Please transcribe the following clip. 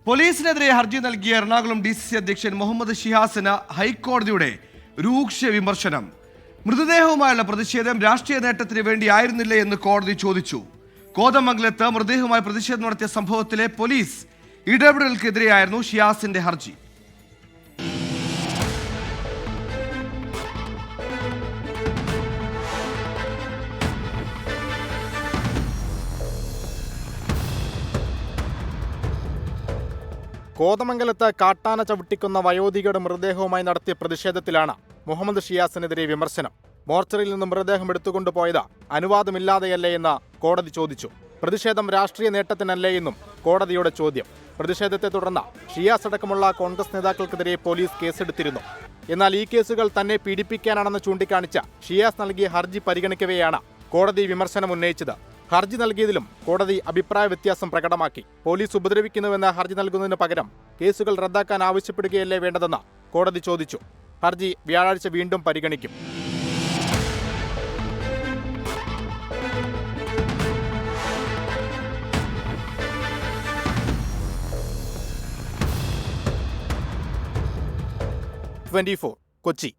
പോലീസിനെതിരെ ഹർജി നൽകിയ എറണാകുളം DCC അധ്യക്ഷൻ മുഹമ്മദ് ഷിഹാസിന് ഹൈക്കോടതിയുടെ രൂക്ഷ വിമർശനം. മൃതദേഹവുമായുള്ള പ്രതിഷേധം രാഷ്ട്രീയ നേട്ടത്തിന് വേണ്ടിയായിരുന്നില്ലേ എന്ന് കോടതി ചോദിച്ചു. കോതമംഗലത്ത് മൃതദേഹവുമായി പ്രതിഷേധം നടത്തിയ സംഭവത്തിലെ പോലീസ് ഇടപെടലുകൾക്കെതിരെയായിരുന്നു ഷിഹാസിന്റെ ഹർജി. കോതമംഗലത്ത് കാട്ടാന ചവിട്ടിക്കുന്ന വയോധികയുടെ മൃതദേഹവുമായി നടത്തിയ പ്രതിഷേധത്തിലാണ് മുഹമ്മദ് ഷിയാസിനെതിരെ വിമർശനം. മോർച്ചറിയിൽ നിന്ന് മൃതദേഹം എടുത്തുകൊണ്ടുപോയത് അനുവാദമില്ലാതെയല്ലേ എന്ന് കോടതി ചോദിച്ചു. പ്രതിഷേധം രാഷ്ട്രീയ നേട്ടത്തിനല്ലേ എന്നും കോടതിയുടെ ചോദ്യം. പ്രതിഷേധത്തെ തുടർന്ന് ഷിയാസ് അടക്കമുള്ള കോൺഗ്രസ് നേതാക്കൾക്കെതിരെ പോലീസ് കേസെടുത്തിരുന്നു. എന്നാൽ ഈ കേസുകൾ തന്നെ പീഡിപ്പിക്കാനാണെന്ന് ചൂണ്ടിക്കാണിച്ച ഷിയാസ് നൽകിയ ഹർജി പരിഗണിക്കവെയാണ് കോടതി വിമർശനം ഉന്നയിച്ചത്. ഹർജി നൽകിയതിലും കോടതി അഭിപ്രായ വ്യത്യാസം പ്രകടമാക്കി. പോലീസ് ഉപദ്രവിക്കുന്നുവെന്ന് ഹർജി നൽകുന്നതിന് പകരം കേസുകൾ റദ്ദാക്കാൻ ആവശ്യപ്പെടുകയല്ലേ വേണ്ടതെന്ന് കോടതി ചോദിച്ചു. ഹർജി വ്യാഴാഴ്ച വീണ്ടും പരിഗണിക്കും. കൊച്ചി.